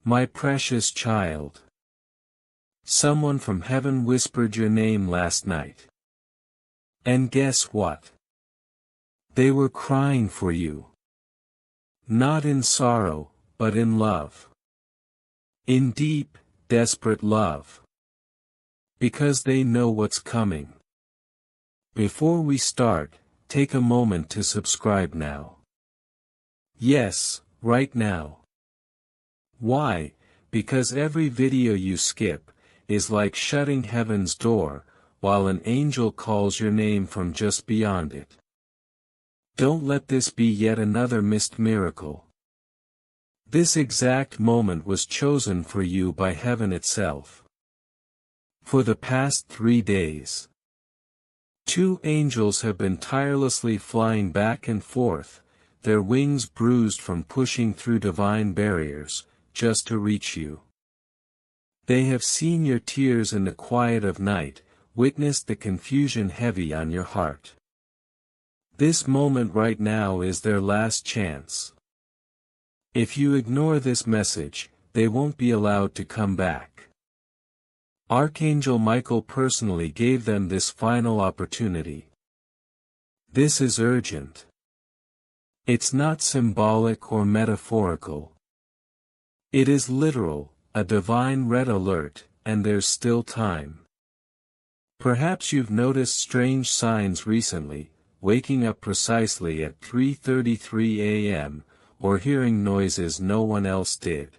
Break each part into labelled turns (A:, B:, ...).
A: My precious child. Someone from heaven whispered your name last night. And guess what? They were crying for you. Not in sorrow, but in love. In deep, desperate love. Because they know what's coming. Before we start, take a moment to subscribe now. Yes, right now. Why? Because every video you skip is like shutting heaven's door, while an angel calls your name from just beyond it. Don't let this be yet another missed miracle. This exact moment was chosen for you by heaven itself. For the past 3 days, 2 angels have been tirelessly flying back and forth, their wings bruised from pushing through divine barriers, just to reach you. They have seen your tears in the quiet of night, witnessed the confusion heavy on your heart. This moment right now is their last chance. If you ignore this message, they won't be allowed to come back. Archangel Michael personally gave them this final opportunity. This is urgent. It's not symbolic or metaphorical. It is literal, a divine red alert, and there's still time. Perhaps you've noticed strange signs recently, waking up precisely at 3:33 a.m., or hearing noises no one else did.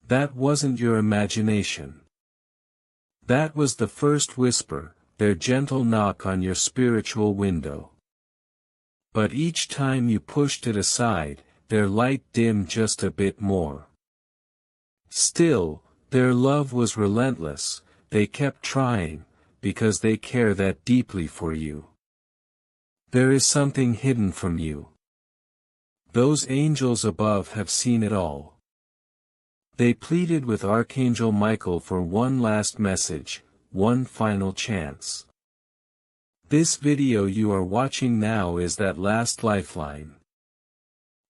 A: That wasn't your imagination. That was the first whisper, their gentle knock on your spiritual window. But each time you pushed it aside, their light dimmed just a bit more. Still, their love was relentless, they kept trying, because they care that deeply for you. There is something hidden from you. Those angels above have seen it all. They pleaded with Archangel Michael for one last message, one final chance. This video you are watching now is that last lifeline.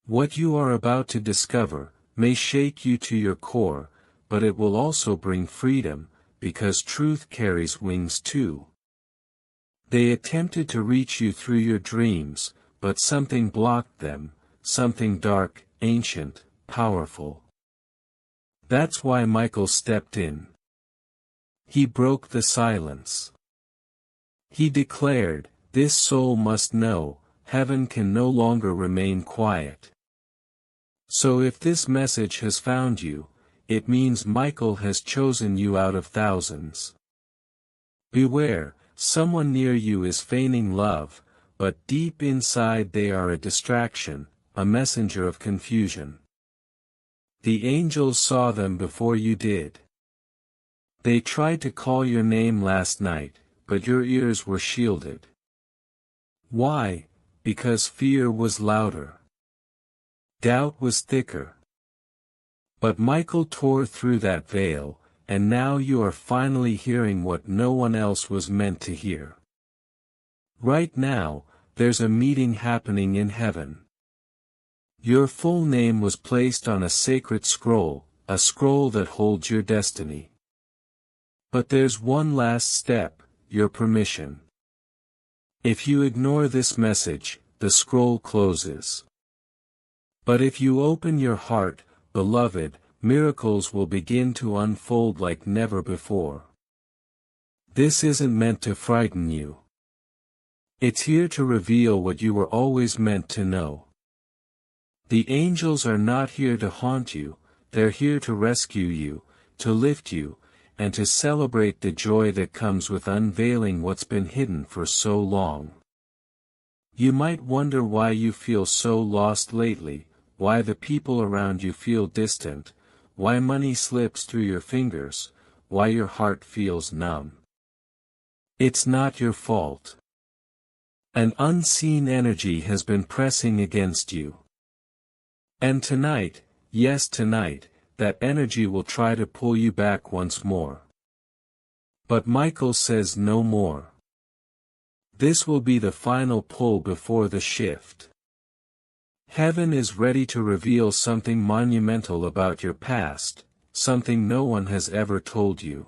A: What you are about to discover may shake you to your core, but it will also bring freedom, because truth carries wings too. They attempted to reach you through your dreams, but something blocked them, something dark, ancient, powerful. That's why Michael stepped in. He broke the silence. He declared, this soul must know, heaven can no longer remain quiet. So if this message has found you, it means Michael has chosen you out of thousands. Beware, someone near you is feigning love, but deep inside they are a distraction, a messenger of confusion. The angels saw them before you did. They tried to call your name last night, but your ears were shielded. Why? Because fear was louder. Doubt was thicker. But Michael tore through that veil, and now you are finally hearing what no one else was meant to hear. Right now, there's a meeting happening in heaven. Your full name was placed on a sacred scroll, a scroll that holds your destiny. But there's one last step, your permission. If you ignore this message, the scroll closes. But if you open your heart, beloved, miracles will begin to unfold like never before. This isn't meant to frighten you. It's here to reveal what you were always meant to know. The angels are not here to haunt you, they're here to rescue you, to lift you, and to celebrate the joy that comes with unveiling what's been hidden for so long. You might wonder why you feel so lost lately, why the people around you feel distant, why money slips through your fingers, why your heart feels numb. It's not your fault. An unseen energy has been pressing against you. And tonight, yes tonight, that energy will try to pull you back once more. But Michael says no more. This will be the final pull before the shift. Heaven is ready to reveal something monumental about your past, something no one has ever told you.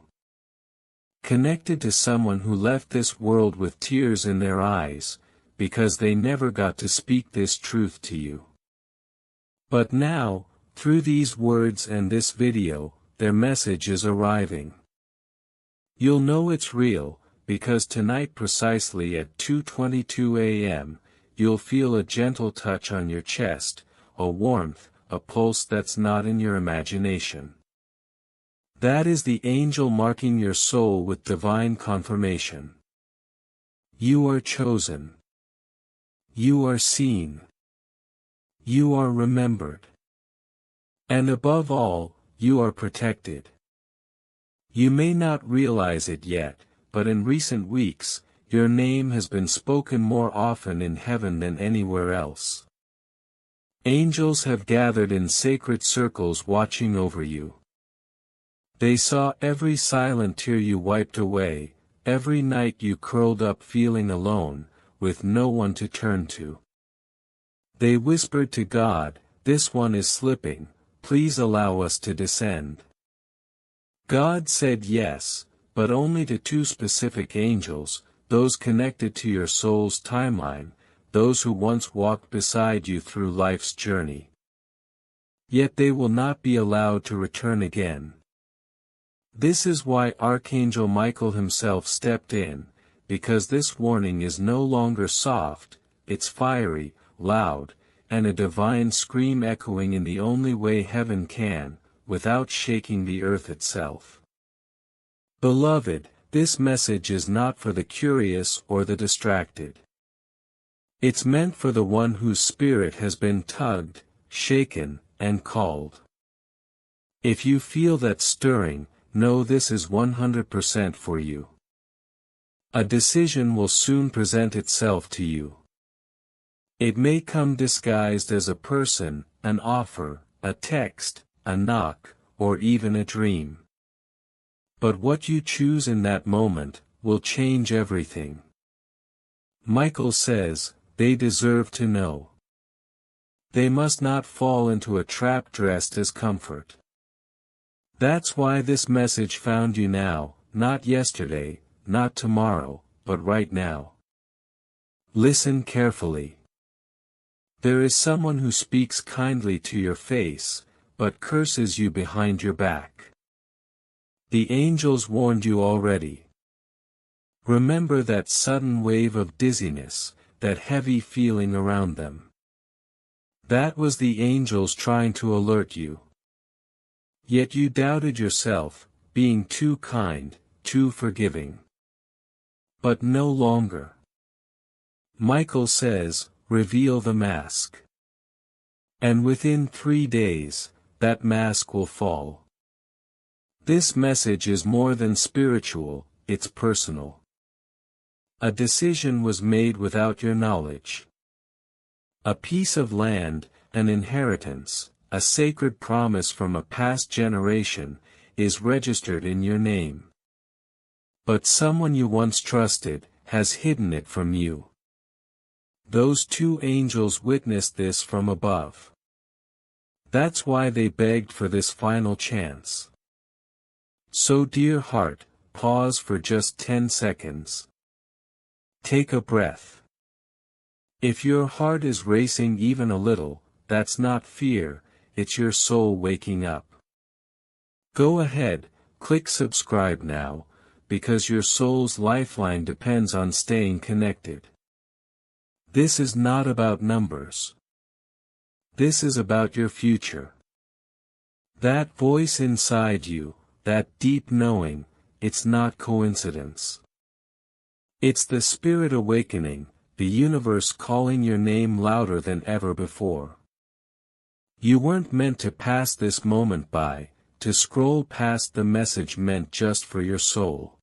A: Connected to someone who left this world with tears in their eyes, because they never got to speak this truth to you. But now, through these words and this video, their message is arriving. You'll know it's real, because tonight precisely at 2:22 a.m., you'll feel a gentle touch on your chest, a warmth, a pulse that's not in your imagination. That is the angel marking your soul with divine confirmation. You are chosen. You are seen. You are remembered. And above all, you are protected. You may not realize it yet, but in recent weeks, your name has been spoken more often in heaven than anywhere else. Angels have gathered in sacred circles watching over you. They saw every silent tear you wiped away, every night you curled up feeling alone, with no one to turn to. They whispered to God, "This one is slipping, please allow us to descend." God said yes, but only to two specific angels, those connected to your soul's timeline, those who once walked beside you through life's journey. Yet they will not be allowed to return again. This is why Archangel Michael himself stepped in, because this warning is no longer soft, it's fiery, loud, and a divine scream echoing in the only way heaven can, without shaking the earth itself. Beloved, this message is not for the curious or the distracted. It's meant for the one whose spirit has been tugged, shaken, and called. If you feel that stirring, know this is 100% for you. A decision will soon present itself to you. It may come disguised as a person, an offer, a text, a knock, or even a dream. But what you choose in that moment, will change everything. Michael says, they deserve to know. They must not fall into a trap dressed as comfort. That's why this message found you now, not yesterday, not tomorrow, but right now. Listen carefully. There is someone who speaks kindly to your face, but curses you behind your back. The angels warned you already. Remember that sudden wave of dizziness, that heavy feeling around them. That was the angels trying to alert you. Yet you doubted yourself, being too kind, too forgiving. But no longer. Michael says, reveal the mask. And within 3 days, that mask will fall. This message is more than spiritual, it's personal. A decision was made without your knowledge. A piece of land, an inheritance, a sacred promise from a past generation, is registered in your name. But someone you once trusted, has hidden it from you. Those two angels witnessed this from above. That's why they begged for this final chance. So dear heart, pause for just 10 seconds. Take a breath. If your heart is racing even a little, that's not fear, it's your soul waking up. Go ahead, click subscribe now, because your soul's lifeline depends on staying connected. This is not about numbers. This is about your future. That voice inside you, that deep knowing, it's not coincidence. It's the spirit awakening, the universe calling your name louder than ever before. You weren't meant to pass this moment by, to scroll past the message meant just for your soul.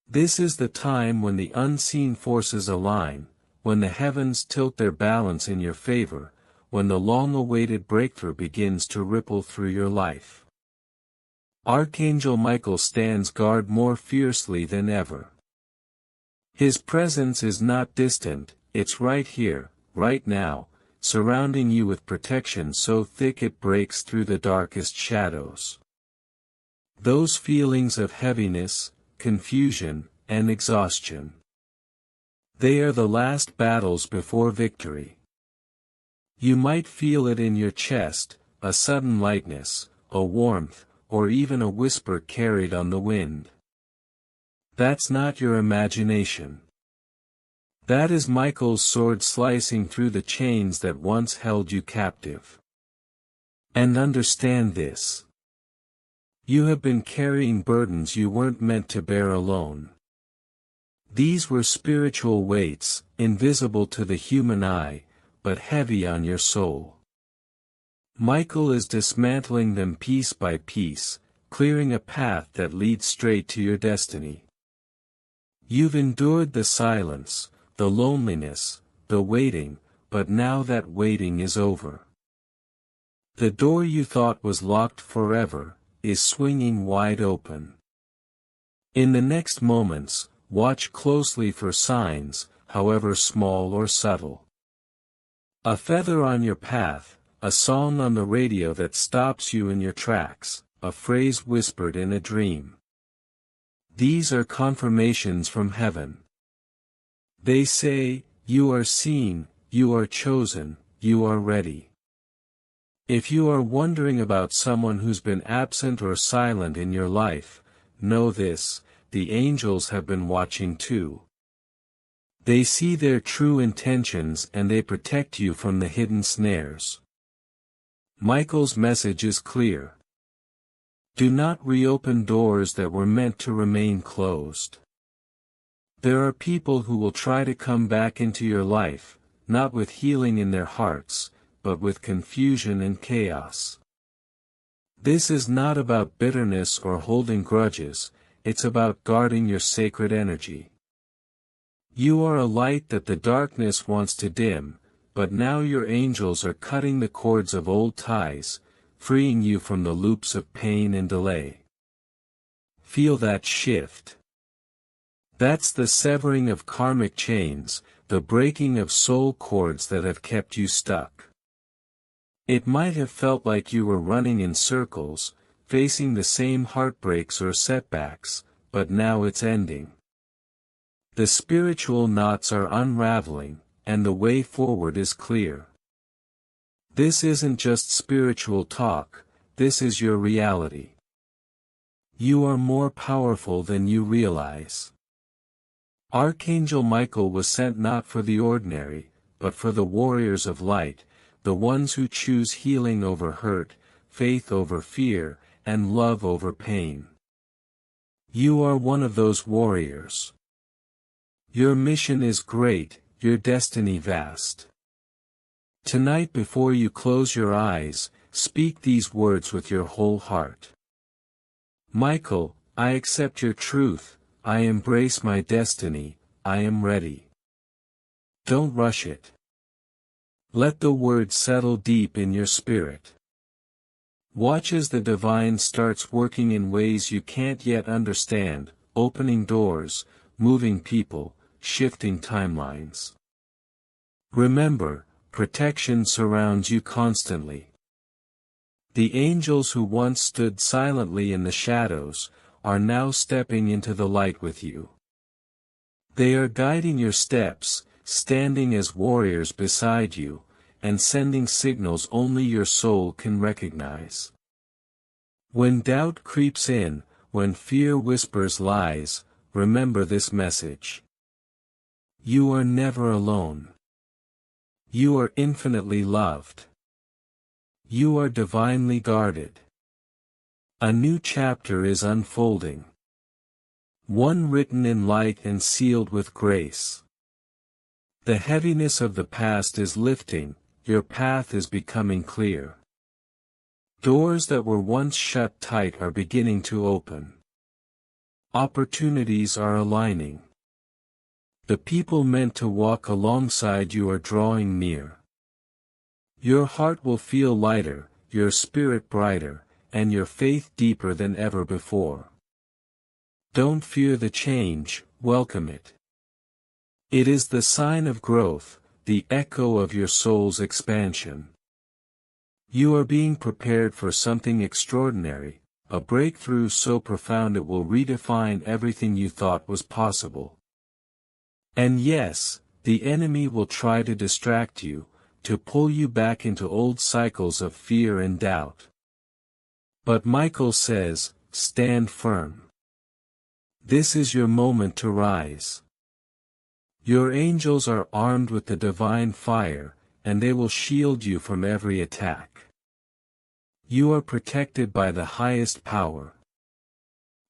A: This is the time when the unseen forces align, when the heavens tilt their balance in your favor, when the long-awaited breakthrough begins to ripple through your life. Archangel Michael stands guard more fiercely than ever. His presence is not distant, it's right here, right now, surrounding you with protection so thick it breaks through the darkest shadows. Those feelings of heaviness, confusion, and exhaustion. They are the last battles before victory. You might feel it in your chest, a sudden lightness, a warmth, or even a whisper carried on the wind. That's not your imagination. That is Michael's sword slicing through the chains that once held you captive. And understand this. You have been carrying burdens you weren't meant to bear alone. These were spiritual weights, invisible to the human eye, but heavy on your soul. Michael is dismantling them piece by piece, clearing a path that leads straight to your destiny. You've endured the silence, the loneliness, the waiting, but now that waiting is over. The door you thought was locked forever, is swinging wide open. In the next moments, watch closely for signs, however small or subtle. A feather on your path, a song on the radio that stops you in your tracks, a phrase whispered in a dream. These are confirmations from heaven. They say, you are seen, you are chosen, you are ready. If you are wondering about someone who's been absent or silent in your life, know this, the angels have been watching too. They see their true intentions and they protect you from the hidden snares. Michael's message is clear. Do not reopen doors that were meant to remain closed. There are people who will try to come back into your life, not with healing in their hearts, but with confusion and chaos. This is not about bitterness or holding grudges, it's about guarding your sacred energy. You are a light that the darkness wants to dim, but now your angels are cutting the cords of old ties, freeing you from the loops of pain and delay. Feel that shift. That's the severing of karmic chains, the breaking of soul cords that have kept you stuck. It might have felt like you were running in circles, facing the same heartbreaks or setbacks, but now it's ending. The spiritual knots are unraveling, and the way forward is clear. This isn't just spiritual talk, this is your reality. You are more powerful than you realize. Archangel Michael was sent not for the ordinary, but for the warriors of light, the ones who choose healing over hurt, faith over fear, and love over pain. You are one of those warriors. Your mission is great, your destiny vast. Tonight before you close your eyes, speak these words with your whole heart. Michael, I accept your truth, I embrace my destiny, I am ready. Don't rush it. Let the words settle deep in your spirit. Watch as the divine starts working in ways you can't yet understand, opening doors, moving people, shifting timelines. Remember, protection surrounds you constantly. The angels who once stood silently in the shadows, are now stepping into the light with you. They are guiding your steps, standing as warriors beside you, and sending signals only your soul can recognize. When doubt creeps in, when fear whispers lies, remember this message. You are never alone. You are infinitely loved. You are divinely guarded. A new chapter is unfolding. One written in light and sealed with grace. The heaviness of the past is lifting, your path is becoming clear. Doors that were once shut tight are beginning to open. Opportunities are aligning. The people meant to walk alongside you are drawing near. Your heart will feel lighter, your spirit brighter, and your faith deeper than ever before. Don't fear the change, welcome it. It is the sign of growth, the echo of your soul's expansion. You are being prepared for something extraordinary, a breakthrough so profound it will redefine everything you thought was possible. And yes, the enemy will try to distract you, to pull you back into old cycles of fear and doubt. But Michael says, stand firm. This is your moment to rise. Your angels are armed with the divine fire, and they will shield you from every attack. You are protected by the highest power.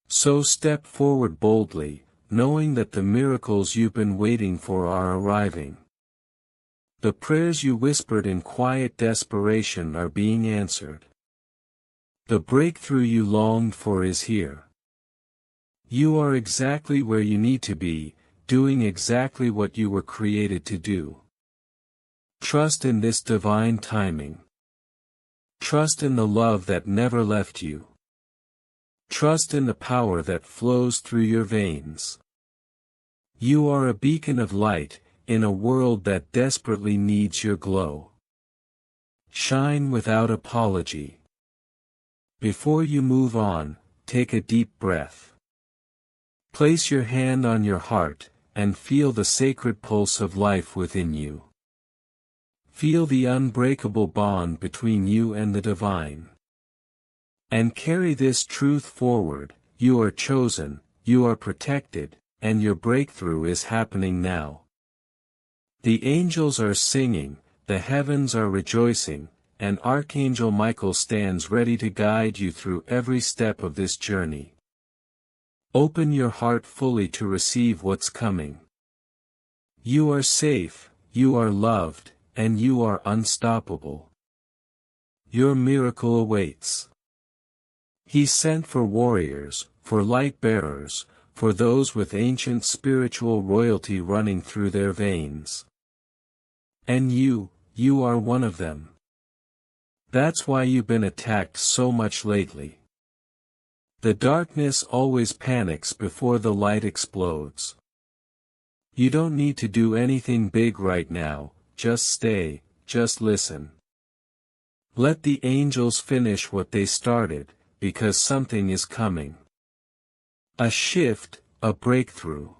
A: So step forward boldly, knowing that the miracles you've been waiting for are arriving. The prayers you whispered in quiet desperation are being answered. The breakthrough you longed for is here. You are exactly where you need to be, doing exactly what you were created to do. Trust in this divine timing. Trust in the love that never left you. Trust in the power that flows through your veins. You are a beacon of light, in a world that desperately needs your glow. Shine without apology. Before you move on, take a deep breath. Place your hand on your heart, and feel the sacred pulse of life within you. Feel the unbreakable bond between you and the divine. And carry this truth forward: you are chosen, you are protected, and your breakthrough is happening now. The angels are singing, the heavens are rejoicing, and Archangel Michael stands ready to guide you through every step of this journey. Open your heart fully to receive what's coming. You are safe, you are loved, and you are unstoppable. Your miracle awaits. He sent for warriors, for light bearers, for those with ancient spiritual royalty running through their veins. And you are one of them. That's why you've been attacked so much lately. The darkness always panics before the light explodes. You don't need to do anything big right now, just stay, just listen. Let the angels finish what they started, because something is coming. A shift, a breakthrough.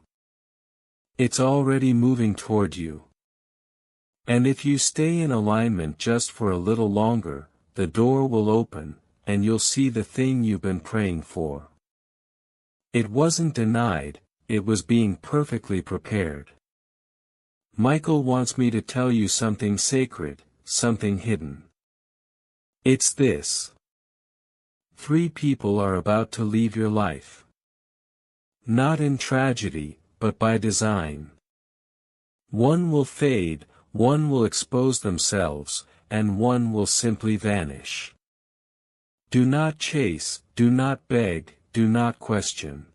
A: It's already moving toward you. And if you stay in alignment just for a little longer, the door will open, and you'll see the thing you've been praying for. It wasn't denied, it was being perfectly prepared. Michael wants me to tell you something sacred, something hidden. It's this. 3 people are about to leave your life. Not in tragedy, but by design. One will fade, one will expose themselves, and one will simply vanish. Do not chase, do not beg, do not question.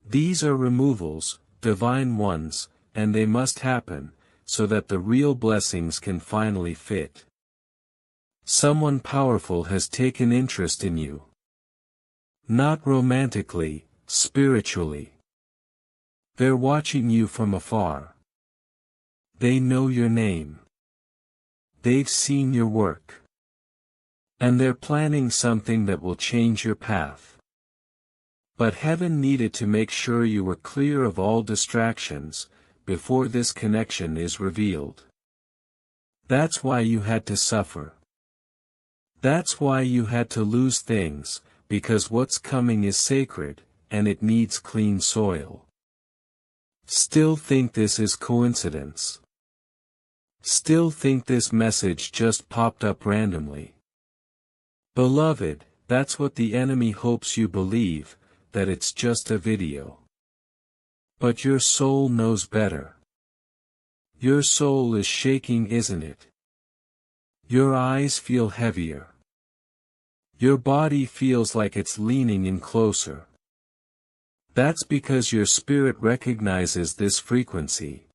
A: These are removals, divine ones, and they must happen, so that the real blessings can finally fit. Someone powerful has taken interest in you. Not romantically, spiritually. They're watching you from afar. They know your name. They've seen your work. And they're planning something that will change your path. But heaven needed to make sure you were clear of all distractions, before this connection is revealed. That's why you had to suffer. That's why you had to lose things, because what's coming is sacred, and it needs clean soil. Still think this is coincidence? Still think this message just popped up randomly? Beloved, that's what the enemy hopes you believe, that it's just a video. But your soul knows better. Your soul is shaking, isn't it? Your eyes feel heavier. Your body feels like it's leaning in closer. That's because your spirit recognizes this frequency.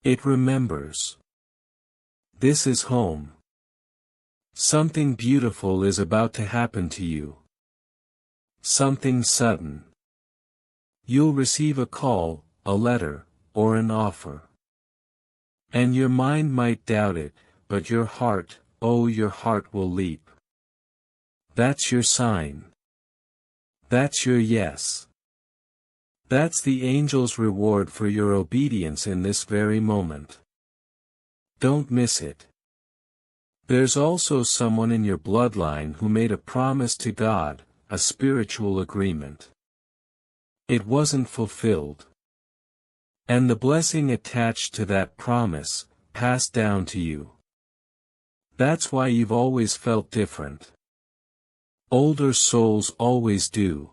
A: It remembers. This is home. Something beautiful is about to happen to you. Something sudden. You'll receive a call, a letter, or an offer. And your mind might doubt it, but your heart, oh your heart will leap. That's your sign. That's your yes. That's the angel's reward for your obedience in this very moment. Don't miss it. There's also someone in your bloodline who made a promise to God, a spiritual agreement. It wasn't fulfilled. And the blessing attached to that promise, passed down to you. That's why you've always felt different. Older souls always do.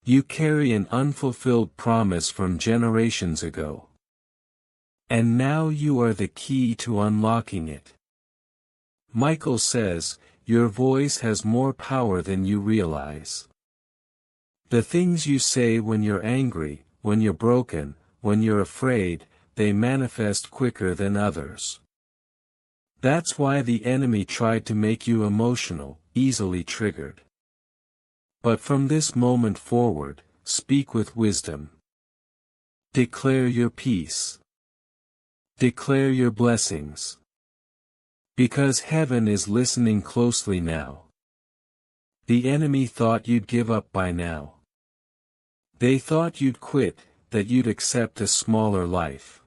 A: You carry an unfulfilled promise from generations ago. And now you are the key to unlocking it. Michael says, your voice has more power than you realize. The things you say when you're angry, when you're broken, when you're afraid, they manifest quicker than others. That's why the enemy tried to make you emotional, easily triggered. But from this moment forward, speak with wisdom. Declare your peace. Declare your blessings. Because heaven is listening closely now. The enemy thought you'd give up by now. They thought you'd quit, that you'd accept a smaller life.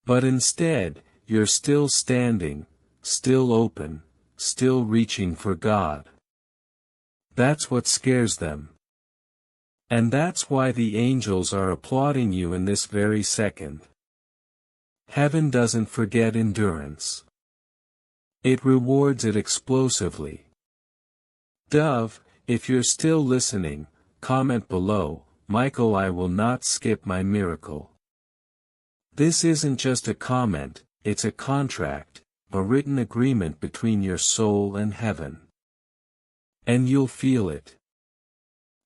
A: But instead, you're still standing, still open, still reaching for God. That's what scares them. And that's why the angels are applauding you in this very second. Heaven doesn't forget endurance. It rewards it explosively. Dove, if you're still listening, comment below, Michael, I will not skip my miracle. This isn't just a comment, it's a contract, a written agreement between your soul and heaven. And you'll feel it.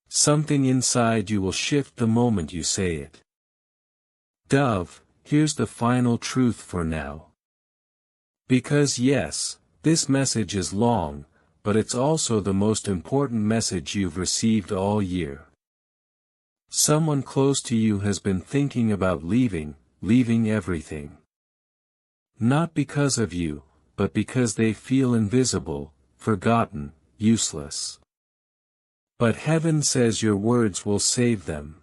A: Something inside you will shift the moment you say it. Dove, here's the final truth for now. Because yes, this message is long, but it's also the most important message you've received all year. Someone close to you has been thinking about leaving everything. Not because of you, but because they feel invisible, forgotten, useless. But heaven says your words will save them.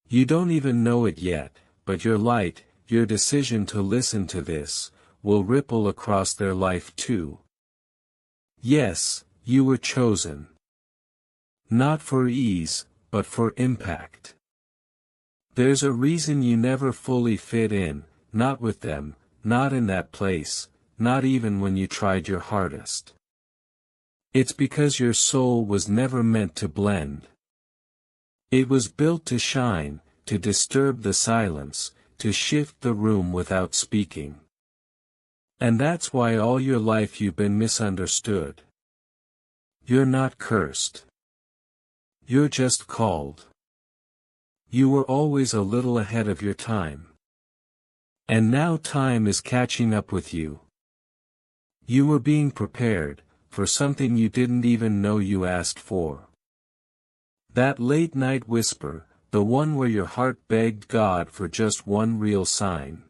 A: You don't even know it yet, but your light, your decision to listen to this, will ripple across their life too. Yes, you were chosen. Not for ease, but for impact. There's a reason you never fully fit in, not with them, not in that place, not even when you tried your hardest. It's because your soul was never meant to blend. It was built to shine, to disturb the silence, to shift the room without speaking. And that's why all your life you've been misunderstood. You're not cursed. You're just called. You were always a little ahead of your time. And now time is catching up with you. You were being prepared, for something you didn't even know you asked for. That late night whisper, the one where your heart begged God for just one real sign.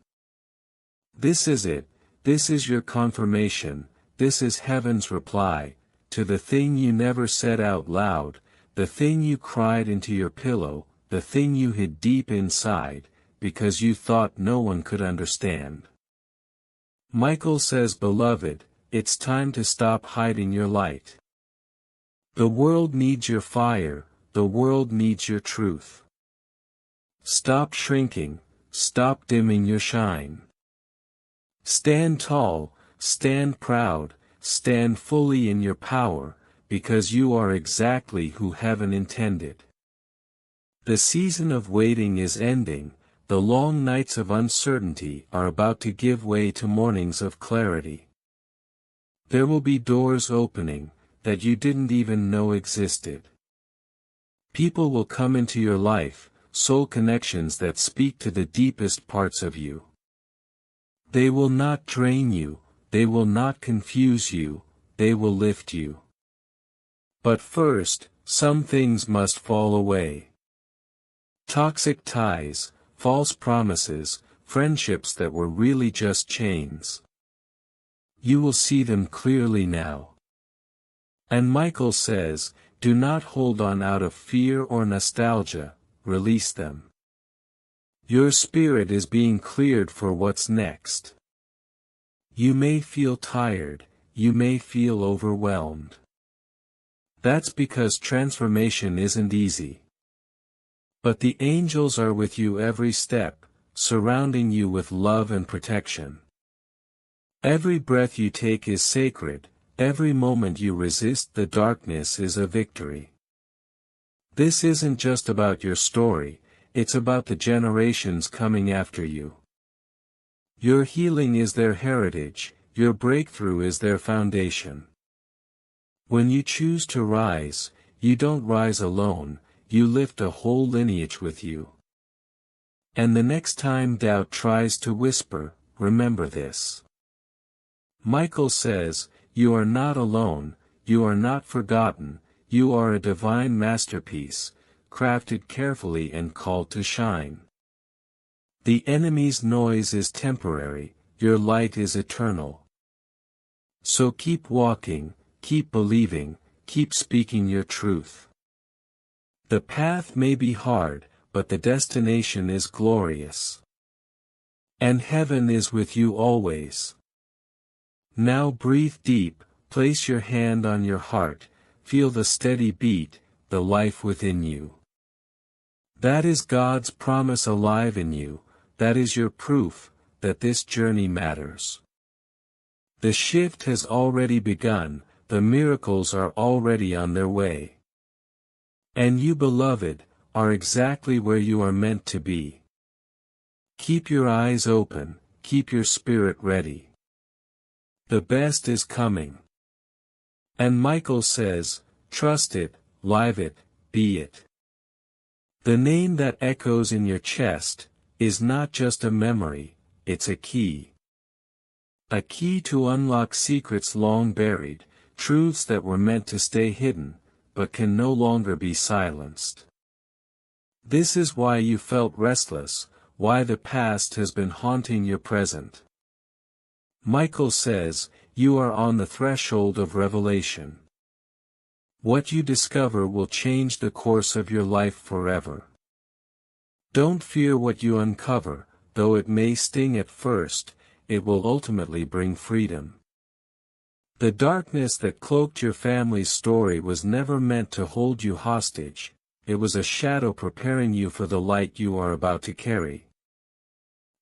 A: This is it, this is your confirmation, this is heaven's reply, to the thing you never said out loud, the thing you cried into your pillow, the thing you hid deep inside, because you thought no one could understand. Michael says, beloved, it's time to stop hiding your light. The world needs your fire, the world needs your truth. Stop shrinking, stop dimming your shine. Stand tall, stand proud, stand fully in your power, because you are exactly who heaven intended. The season of waiting is ending, the long nights of uncertainty are about to give way to mornings of clarity. There will be doors opening, that you didn't even know existed. People will come into your life, soul connections that speak to the deepest parts of you. They will not drain you, they will not confuse you, they will lift you. But first, some things must fall away. Toxic ties, false promises, friendships that were really just chains. You will see them clearly now. And Michael says, do not hold on out of fear or nostalgia, release them. Your spirit is being cleared for what's next. You may feel tired, you may feel overwhelmed. That's because transformation isn't easy. But the angels are with you every step, surrounding you with love and protection. Every breath you take is sacred, every moment you resist the darkness is a victory. This isn't just about your story, it's about the generations coming after you. Your healing is their heritage, your breakthrough is their foundation. When you choose to rise, you don't rise alone, you lift a whole lineage with you. And the next time doubt tries to whisper, remember this. Michael says, you are not alone, you are not forgotten, you are a divine masterpiece, crafted carefully and called to shine. The enemy's noise is temporary, your light is eternal. So keep walking, keep believing, keep speaking your truth. The path may be hard, but the destination is glorious. And heaven is with you always. Now breathe deep, place your hand on your heart, feel the steady beat, the life within you. That is God's promise alive in you, that is your proof, that this journey matters. The shift has already begun, the miracles are already on their way. And you, beloved, are exactly where you are meant to be. Keep your eyes open, keep your spirit ready. The best is coming. And Michael says, trust it, live it, be it. The name that echoes in your chest is not just a memory, it's a key. A key to unlock secrets long buried, truths that were meant to stay hidden, but can no longer be silenced. This is why you felt restless, why the past has been haunting your present. Michael says, you are on the threshold of revelation. What you discover will change the course of your life forever. Don't fear what you uncover, though it may sting at first, it will ultimately bring freedom. The darkness that cloaked your family's story was never meant to hold you hostage, it was a shadow preparing you for the light you are about to carry.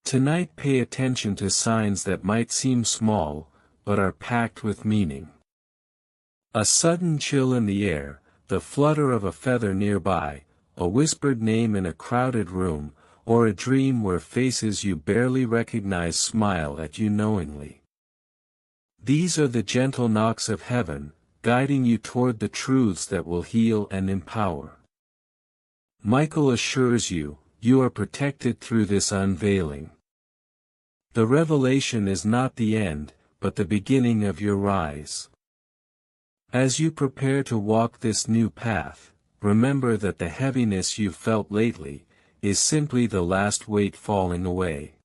A: Tonight pay attention to signs that might seem small, but are packed with meaning. A sudden chill in the air, the flutter of a feather nearby, a whispered name in a crowded room, or a dream where faces you barely recognize smile at you knowingly. These are the gentle knocks of heaven, guiding you toward the truths that will heal and empower. Michael assures you, you are protected through this unveiling. The revelation is not the end, but the beginning of your rise. As you prepare to walk this new path, remember that the heaviness you've felt lately is simply the last weight falling away.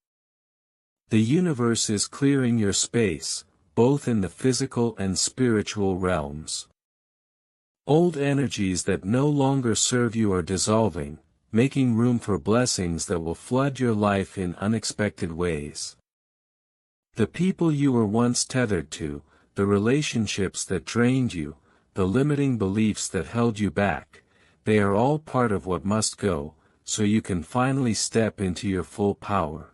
A: The universe is clearing your space, both in the physical and spiritual realms. Old energies that no longer serve you are dissolving, making room for blessings that will flood your life in unexpected ways. The people you were once tethered to, the relationships that drained you, the limiting beliefs that held you back, they are all part of what must go, so you can finally step into your full power.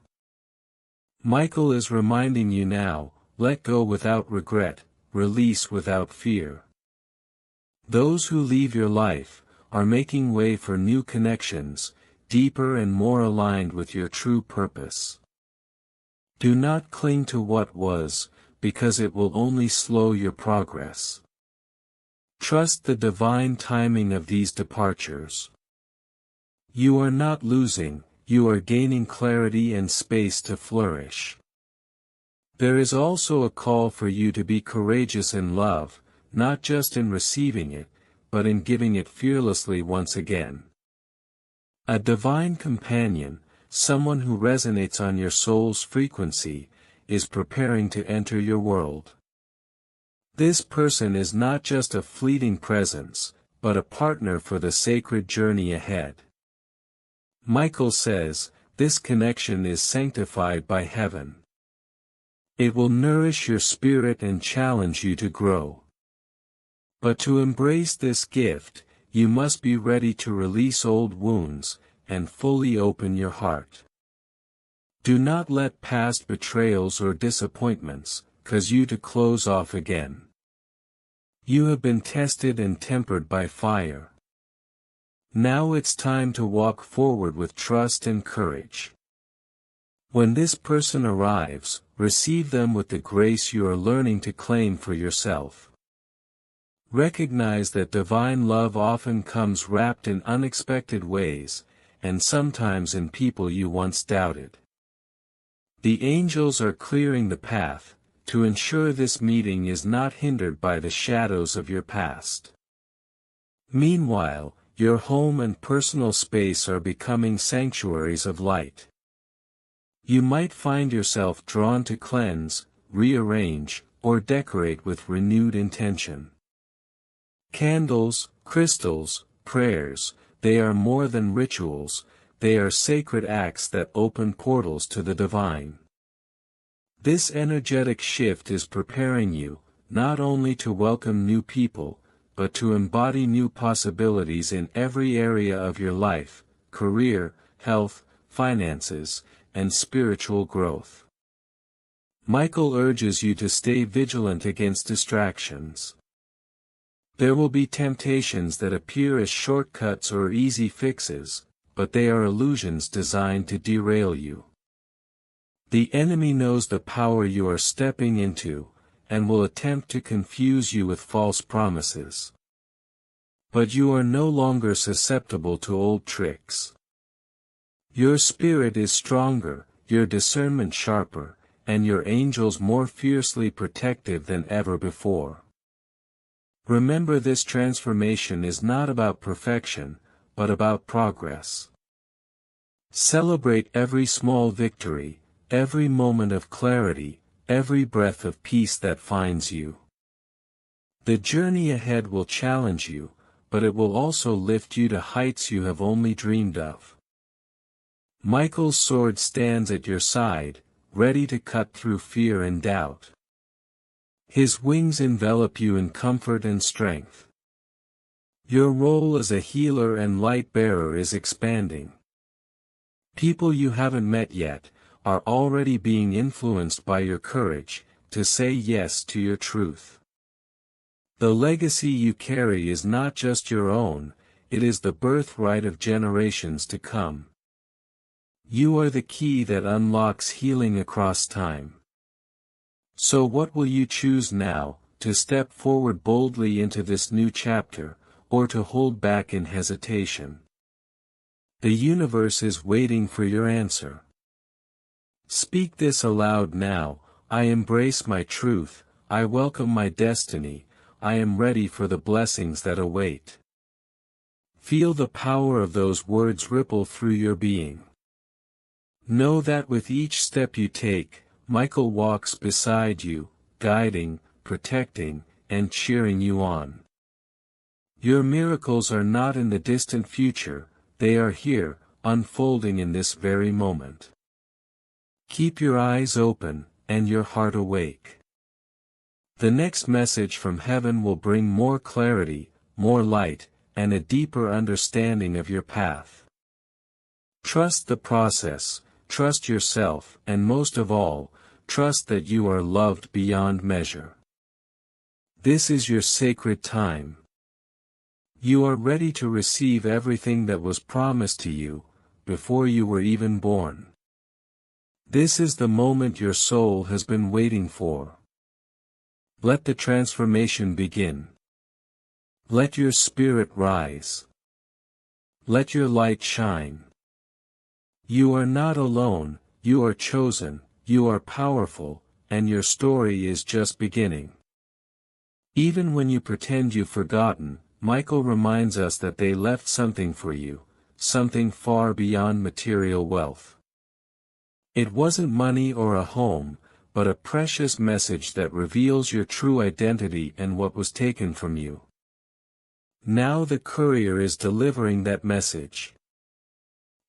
A: Michael is reminding you now, let go without regret, release without fear. Those who leave your life are making way for new connections, deeper and more aligned with your true purpose. Do not cling to what was, because it will only slow your progress. Trust the divine timing of these departures. You are not losing, you are gaining clarity and space to flourish. There is also a call for you to be courageous in love, not just in receiving it, but in giving it fearlessly once again. A divine companion, someone who resonates on your soul's frequency, is preparing to enter your world. This person is not just a fleeting presence, but a partner for the sacred journey ahead. Michael says, this connection is sanctified by heaven. It will nourish your spirit and challenge you to grow. But to embrace this gift, you must be ready to release old wounds, and fully open your heart. Do not let past betrayals or disappointments cause you to close off again. You have been tested and tempered by fire. Now it's time to walk forward with trust and courage. When this person arrives, receive them with the grace you are learning to claim for yourself. Recognize that divine love often comes wrapped in unexpected ways, and sometimes in people you once doubted. The angels are clearing the path, to ensure this meeting is not hindered by the shadows of your past. Meanwhile, your home and personal space are becoming sanctuaries of light. You might find yourself drawn to cleanse, rearrange, or decorate with renewed intention. Candles, crystals, prayers, they are more than rituals, they are sacred acts that open portals to the divine. This energetic shift is preparing you, not only to welcome new people, but to embody new possibilities in every area of your life, career, health, finances, and spiritual growth. Michael urges you to stay vigilant against distractions. There will be temptations that appear as shortcuts or easy fixes, but they are illusions designed to derail you. The enemy knows the power you are stepping into, and will attempt to confuse you with false promises. But you are no longer susceptible to old tricks. Your spirit is stronger, your discernment sharper, and your angels more fiercely protective than ever before. Remember, this transformation is not about perfection, but about progress. Celebrate every small victory, every moment of clarity, every breath of peace that finds you. The journey ahead will challenge you, but it will also lift you to heights you have only dreamed of. Michael's sword stands at your side, ready to cut through fear and doubt. His wings envelop you in comfort and strength. Your role as a healer and light bearer is expanding. People you haven't met yet are already being influenced by your courage to say yes to your truth. The legacy you carry is not just your own, it is the birthright of generations to come. You are the key that unlocks healing across time. So what will you choose now, to step forward boldly into this new chapter, or to hold back in hesitation? The universe is waiting for your answer. Speak this aloud now: I embrace my truth, I welcome my destiny, I am ready for the blessings that await. Feel the power of those words ripple through your being. Know that with each step you take, Michael walks beside you, guiding, protecting, and cheering you on. Your miracles are not in the distant future, they are here, unfolding in this very moment. Keep your eyes open, and your heart awake. The next message from heaven will bring more clarity, more light, and a deeper understanding of your path. Trust the process, trust yourself, and most of all, trust that you are loved beyond measure. This is your sacred time. You are ready to receive everything that was promised to you, before you were even born. This is the moment your soul has been waiting for. Let the transformation begin. Let your spirit rise. Let your light shine. You are not alone, you are chosen, you are powerful, and your story is just beginning. Even when you pretend you've forgotten, Michael reminds us that they left something for you, something far beyond material wealth. It wasn't money or a home, but a precious message that reveals your true identity and what was taken from you. Now the courier is delivering that message.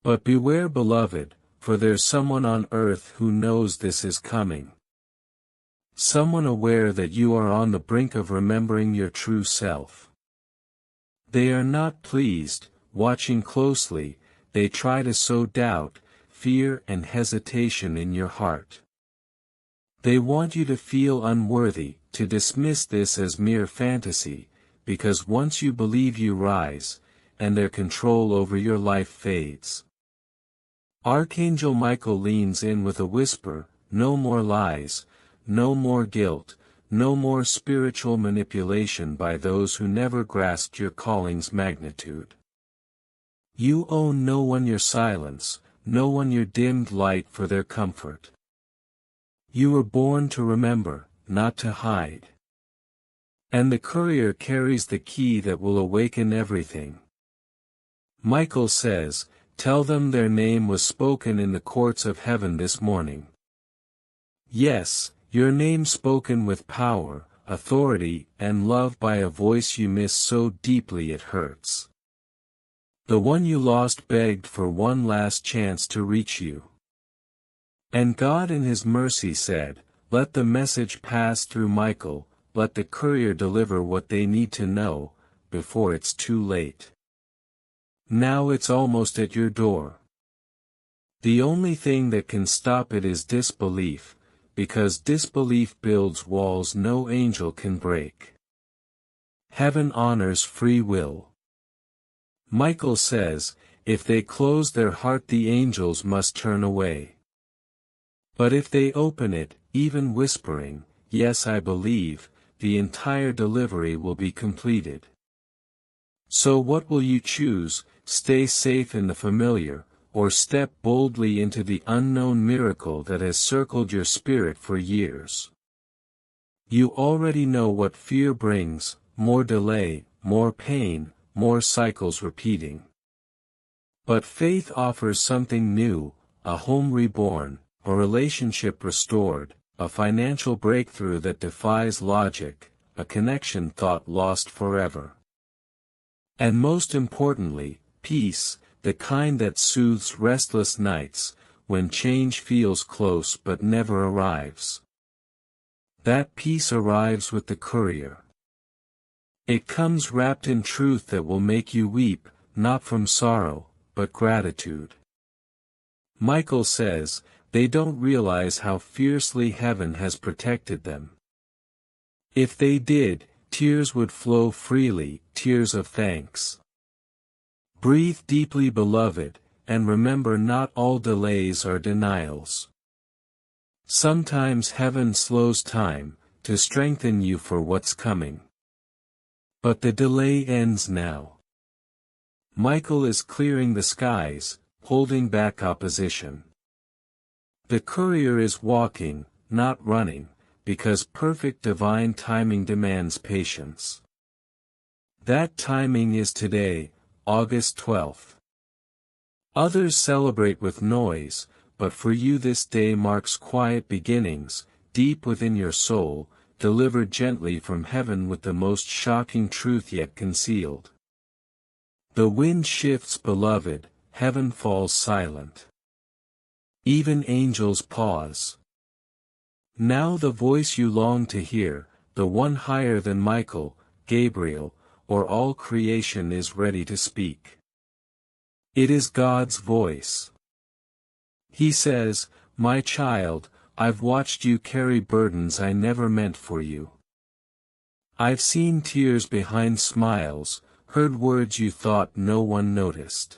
A: But beware, beloved, for there's someone on earth who knows this is coming. Someone aware that you are on the brink of remembering your true self. They are not pleased, watching closely, they try to sow doubt, fear and hesitation in your heart. They want you to feel unworthy, to dismiss this as mere fantasy, because once you believe you rise, and their control over your life fades. Archangel Michael leans in with a whisper, no more lies, no more guilt, no more spiritual manipulation by those who never grasped your calling's magnitude. You owe no one your silence, no one your dimmed light for their comfort. You were born to remember, not to hide. And the courier carries the key that will awaken everything. Michael says, tell them their name was spoken in the courts of heaven this morning. Yes, your name spoken with power, authority, and love by a voice you miss so deeply it hurts. The one you lost begged for one last chance to reach you. And God in His mercy said, let the message pass through Michael, let the courier deliver what they need to know, before it's too late. Now it's almost at your door. The only thing that can stop it is disbelief, because disbelief builds walls no angel can break. Heaven honors free will. Michael says, if they close their heart the angels must turn away. But if they open it, even whispering, yes I believe, the entire delivery will be completed. So what will you choose, stay safe in the familiar, or step boldly into the unknown miracle that has circled your spirit for years? You already know what fear brings, more delay, more pain, more cycles repeating. But faith offers something new, a home reborn, a relationship restored, a financial breakthrough that defies logic, a connection thought lost forever. And most importantly, peace, the kind that soothes restless nights, when change feels close but never arrives. That peace arrives with the courier. It comes wrapped in truth that will make you weep, not from sorrow, but gratitude. Michael says, they don't realize how fiercely heaven has protected them. If they did, tears would flow freely, tears of thanks. Breathe deeply, beloved, and remember not all delays are denials. Sometimes heaven slows time, to strengthen you for what's coming. But the delay ends now. Michael is clearing the skies, holding back opposition. The courier is walking, not running, because perfect divine timing demands patience. That timing is today, August 12th. Others celebrate with noise, but for you this day marks quiet beginnings, deep within your soul, delivered gently from heaven with the most shocking truth yet concealed. The wind shifts, beloved, heaven falls silent. Even angels pause. Now the voice you long to hear, the one higher than Michael, Gabriel, or all creation is ready to speak. It is God's voice. He says, my child, I've watched you carry burdens I never meant for you. I've seen tears behind smiles, heard words you thought no one noticed.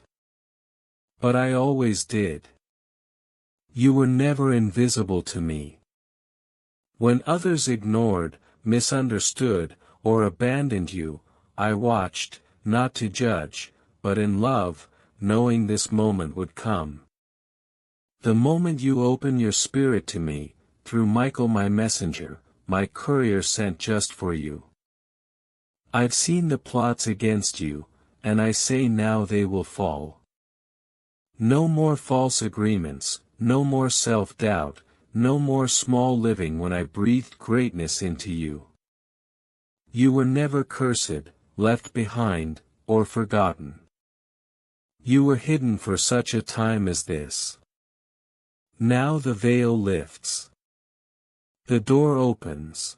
A: But I always did. You were never invisible to me. When others ignored, misunderstood, or abandoned you, I watched, not to judge, but in love, knowing this moment would come. The moment you open your spirit to me, through Michael my messenger, my courier sent just for you. I've seen the plots against you, and I say now they will fall. No more false agreements, no more self-doubt, no more small living when I breathed greatness into you. You were never cursed, left behind, or forgotten. You were hidden for such a time as this. Now the veil lifts. The door opens.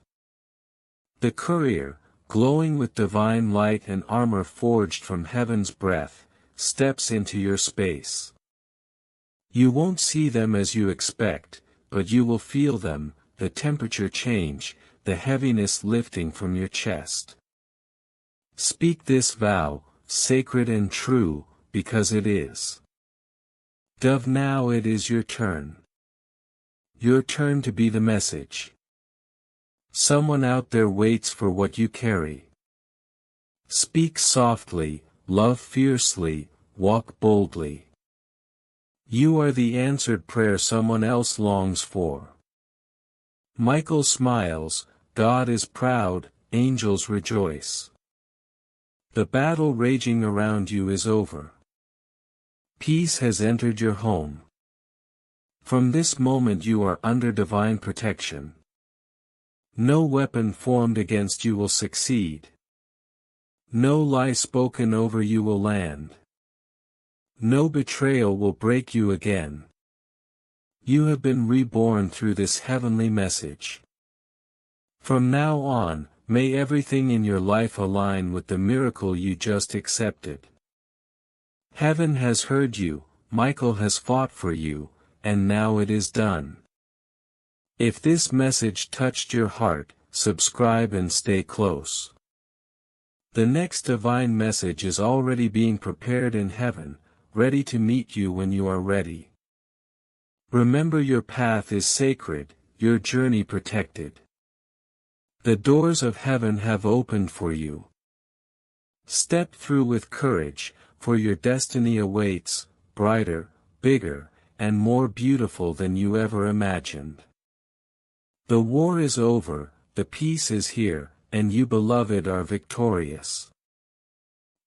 A: The courier, glowing with divine light and armor forged from heaven's breath, steps into your space. You won't see them as you expect, but you will feel them, the temperature change, the heaviness lifting from your chest. Speak this vow, sacred and true, because it is. Dove, now it is your turn. Your turn to be the message. Someone out there waits for what you carry. Speak softly, love fiercely, walk boldly. You are the answered prayer someone else longs for. Michael smiles, God is proud, angels rejoice. The battle raging around you is over. Peace has entered your home. From this moment you are under divine protection. No weapon formed against you will succeed. No lie spoken over you will land. No betrayal will break you again. You have been reborn through this heavenly message. From now on, may everything in your life align with the miracle you just accepted. Heaven has heard you, Michael has fought for you, and now it is done. If this message touched your heart, subscribe and stay close. The next divine message is already being prepared in heaven, ready to meet you when you are ready. Remember, your path is sacred, your journey protected. The doors of heaven have opened for you. Step through with courage, for your destiny awaits, brighter, bigger, and more beautiful than you ever imagined. The war is over, the peace is here, and you, beloved, are victorious.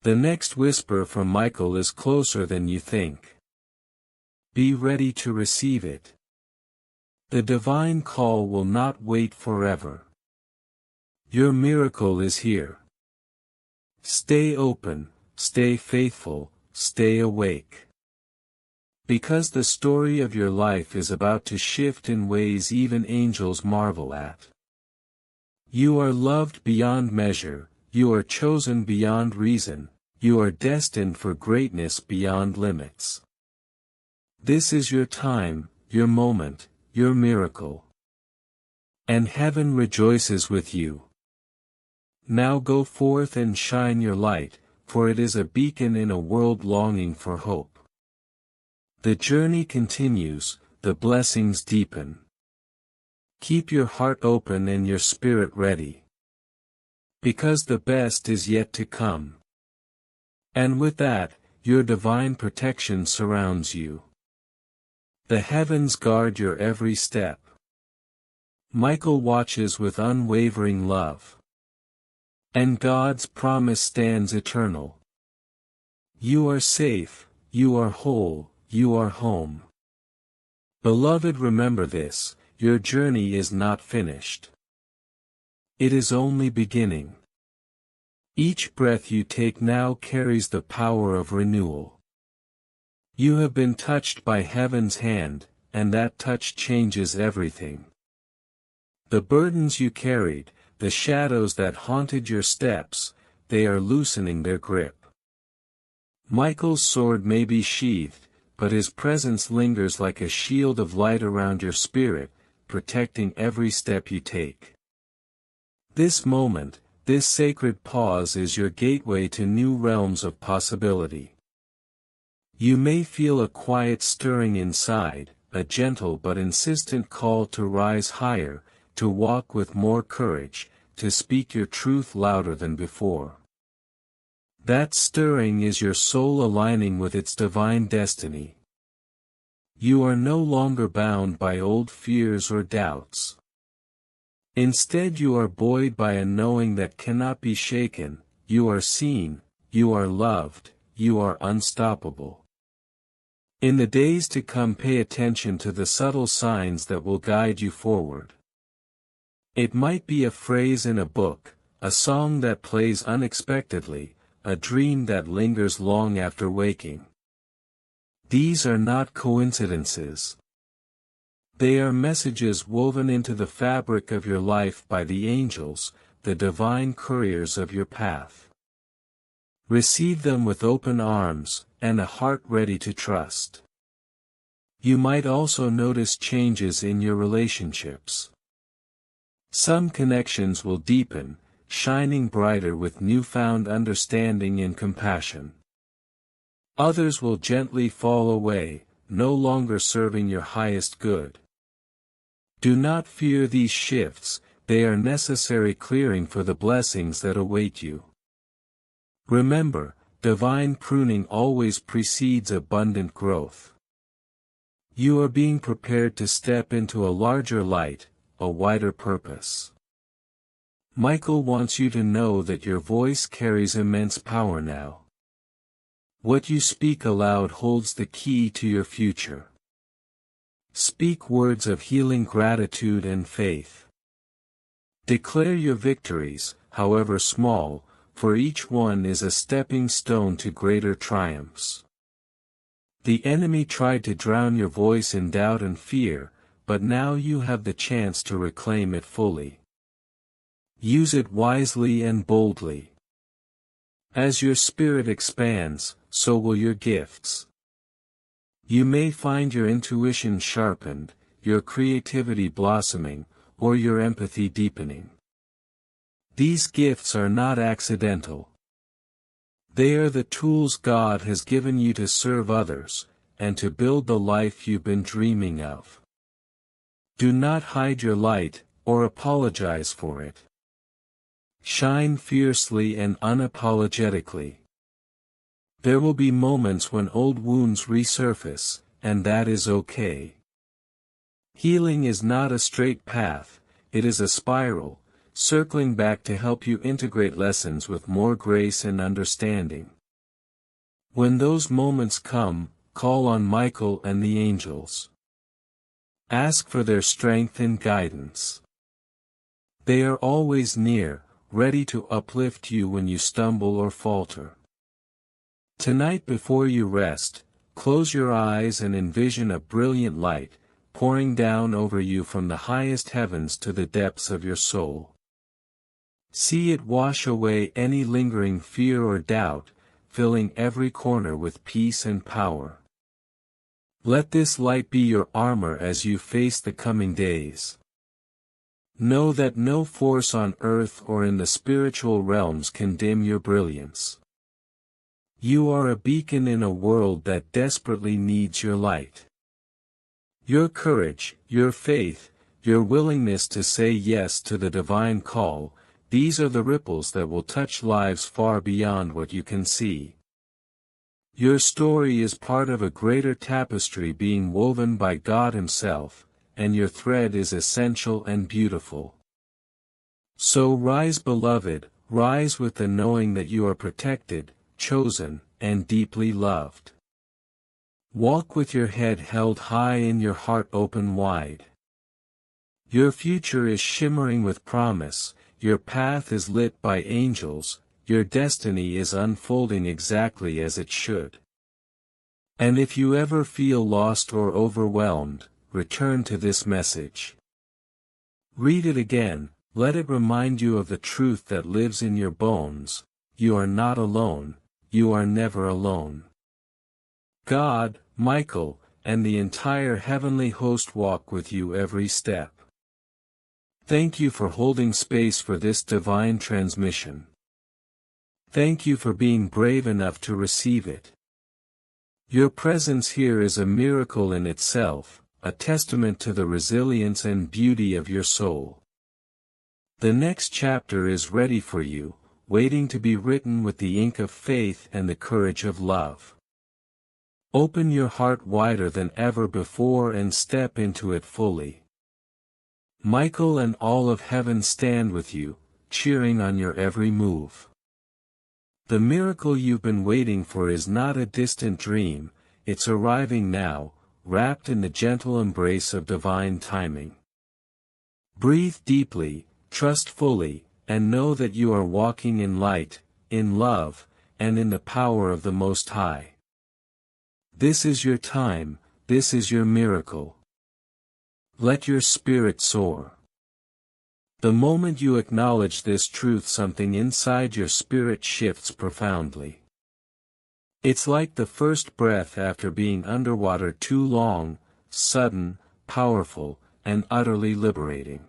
A: The next whisper from Michael is closer than you think. Be ready to receive it. The divine call will not wait forever. Your miracle is here. Stay open, stay faithful, stay awake. Because the story of your life is about to shift in ways even angels marvel at. You are loved beyond measure, you are chosen beyond reason, you are destined for greatness beyond limits. This is your time, your moment, your miracle. And heaven rejoices with you. Now go forth and shine your light, for it is a beacon in a world longing for hope. The journey continues, the blessings deepen. Keep your heart open and your spirit ready. Because the best is yet to come. And with that, your divine protection surrounds you. The heavens guard your every step. Michael watches with unwavering love. And God's promise stands eternal. You are safe, you are whole, you are home. Beloved, remember this, your journey is not finished. It is only beginning. Each breath you take now carries the power of renewal. You have been touched by heaven's hand, and that touch changes everything. The burdens you carried, the shadows that haunted your steps, they are loosening their grip. Michael's sword may be sheathed, but his presence lingers like a shield of light around your spirit, protecting every step you take. This moment, this sacred pause is your gateway to new realms of possibility. You may feel a quiet stirring inside, a gentle but insistent call to rise higher, to walk with more courage, to speak your truth louder than before. That stirring is your soul aligning with its divine destiny. You are no longer bound by old fears or doubts. Instead, you are buoyed by a knowing that cannot be shaken. You are seen, you are loved, you are unstoppable. In the days to come, pay attention to the subtle signs that will guide you forward. It might be a phrase in a book, a song that plays unexpectedly, a dream that lingers long after waking. These are not coincidences. They are messages woven into the fabric of your life by the angels, the divine couriers of your path. Receive them with open arms, and a heart ready to trust. You might also notice changes in your relationships. Some connections will deepen, shining brighter with newfound understanding and compassion. Others will gently fall away, no longer serving your highest good. Do not fear these shifts, they are necessary clearing for the blessings that await you. Remember, divine pruning always precedes abundant growth. You are being prepared to step into a larger light, a wider purpose. Michael wants you to know that your voice carries immense power now. What you speak aloud holds the key to your future. Speak words of healing, gratitude, and faith. Declare your victories, however small, for each one is a stepping stone to greater triumphs. The enemy tried to drown your voice in doubt and fear, but now you have the chance to reclaim it fully. Use it wisely and boldly. As your spirit expands, so will your gifts. You may find your intuition sharpened, your creativity blossoming, or your empathy deepening. These gifts are not accidental. They are the tools God has given you to serve others, and to build the life you've been dreaming of. Do not hide your light, or apologize for it. Shine fiercely and unapologetically. There will be moments when old wounds resurface, and that is okay. Healing is not a straight path, it is a spiral, circling back to help you integrate lessons with more grace and understanding. When those moments come, call on Michael and the angels. Ask for their strength and guidance. They are always near, ready to uplift you when you stumble or falter. Tonight before you rest, close your eyes and envision a brilliant light, pouring down over you from the highest heavens to the depths of your soul. See it wash away any lingering fear or doubt, filling every corner with peace and power. Let this light be your armor as you face the coming days. Know that no force on earth or in the spiritual realms can dim your brilliance. You are a beacon in a world that desperately needs your light. Your courage, your faith, your willingness to say yes to the divine call, these are the ripples that will touch lives far beyond what you can see. Your story is part of a greater tapestry being woven by God Himself, and your thread is essential and beautiful. So rise, beloved, rise with the knowing that you are protected, chosen, and deeply loved. Walk with your head held high and your heart open wide. Your future is shimmering with promise, your path is lit by angels, your destiny is unfolding exactly as it should. And if you ever feel lost or overwhelmed, return to this message. Read it again, let it remind you of the truth that lives in your bones: you are not alone, you are never alone. God, Michael, and the entire heavenly host walk with you every step. Thank you for holding space for this divine transmission. Thank you for being brave enough to receive it. Your presence here is a miracle in itself, a testament to the resilience and beauty of your soul. The next chapter is ready for you, waiting to be written with the ink of faith and the courage of love. Open your heart wider than ever before and step into it fully. Michael and all of heaven stand with you, cheering on your every move. The miracle you've been waiting for is not a distant dream, it's arriving now, wrapped in the gentle embrace of divine timing. Breathe deeply, trust fully, and know that you are walking in light, in love, and in the power of the Most High. This is your time, this is your miracle. Let your spirit soar. The moment you acknowledge this truth, something inside your spirit shifts profoundly. It's like the first breath after being underwater too long, sudden, powerful, and utterly liberating.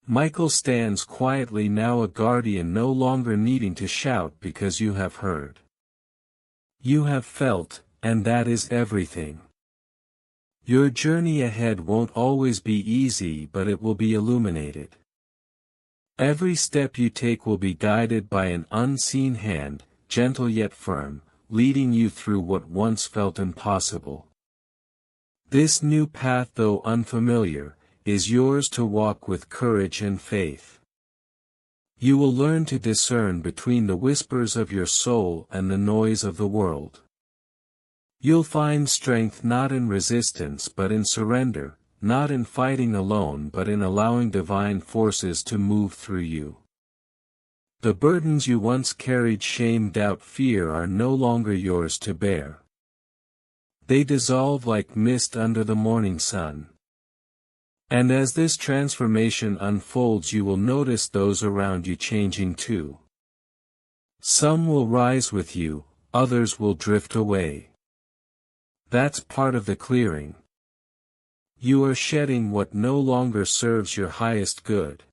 A: Michael stands quietly now, a guardian no longer needing to shout because you have heard. You have felt, and that is everything. Your journey ahead won't always be easy, but it will be illuminated. Every step you take will be guided by an unseen hand, gentle yet firm, leading you through what once felt impossible. This new path, though unfamiliar, is yours to walk with courage and faith. You will learn to discern between the whispers of your soul and the noise of the world. You'll find strength not in resistance but in surrender, not in fighting alone but in allowing divine forces to move through you. The burdens you once carried, shame, doubt, fear, are no longer yours to bear. They dissolve like mist under the morning sun. And as this transformation unfolds, you will notice those around you changing too. Some will rise with you, others will drift away. That's part of the clearing. You are shedding what no longer serves your highest good.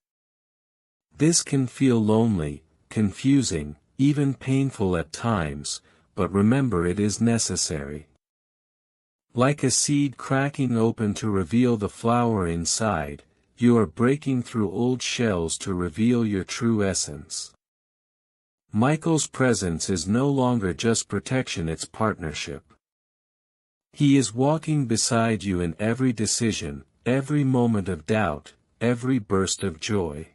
A: This can feel lonely, confusing, even painful at times, but remember, it is necessary. Like a seed cracking open to reveal the flower inside, you are breaking through old shells to reveal your true essence. Michael's presence is no longer just protection, it's partnership. He is walking beside you in every decision, every moment of doubt, every burst of joy.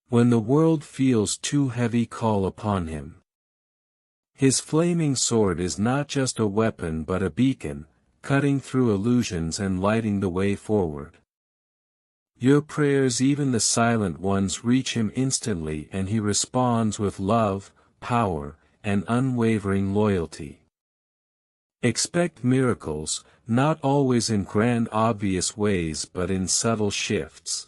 A: When the world feels too heavy, call upon him. His flaming sword is not just a weapon but a beacon, cutting through illusions and lighting the way forward. Your prayers, even the silent ones, reach him instantly, and he responds with love, power, and unwavering loyalty. Expect miracles, not always in grand obvious ways but in subtle shifts.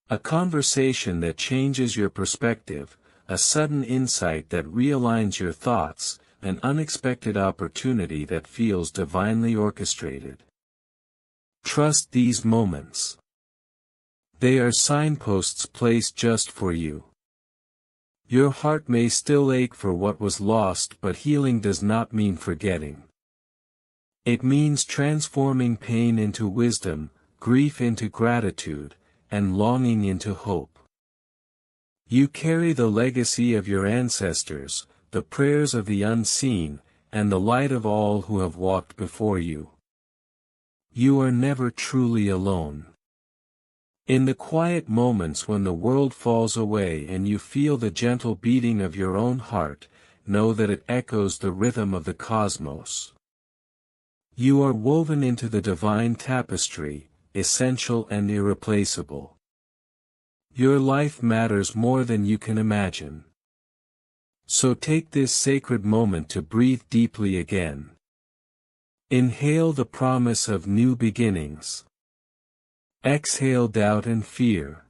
A: A conversation that changes your perspective, a sudden insight that realigns your thoughts, an unexpected opportunity that feels divinely orchestrated. Trust these moments. They are signposts placed just for you. Your heart may still ache for what was lost, but healing does not mean forgetting. It means transforming pain into wisdom, grief into gratitude, and longing into hope. You carry the legacy of your ancestors, the prayers of the unseen, and the light of all who have walked before you. You are never truly alone. In the quiet moments when the world falls away and you feel the gentle beating of your own heart, know that it echoes the rhythm of the cosmos. You are woven into the divine tapestry, essential and irreplaceable. Your life matters more than you can imagine. So take this sacred moment to breathe deeply again. Inhale the promise of new beginnings. Exhale doubt and fear.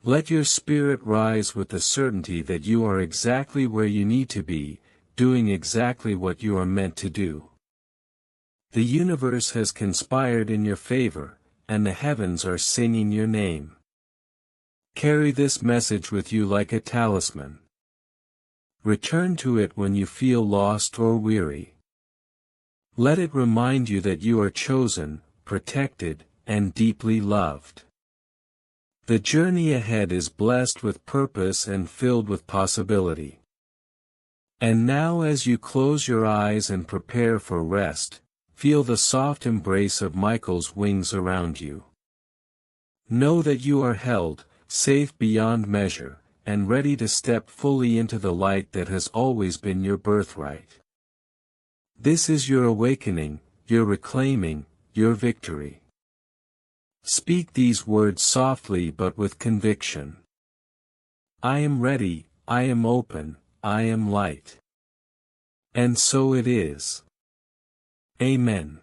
A: Let your spirit rise with the certainty that you are exactly where you need to be, doing exactly what you are meant to do. The universe has conspired in your favor, and the heavens are singing your name. Carry this message with you like a talisman. Return to it when you feel lost or weary. Let it remind you that you are chosen, protected, and deeply loved. The journey ahead is blessed with purpose and filled with possibility. And now, as you close your eyes and prepare for rest, feel the soft embrace of Michael's wings around you. Know that you are held, safe beyond measure, and ready to step fully into the light that has always been your birthright. This is your awakening, your reclaiming, your victory. Speak these words softly but with conviction. I am ready, I am open, I am light. And so it is. Amen.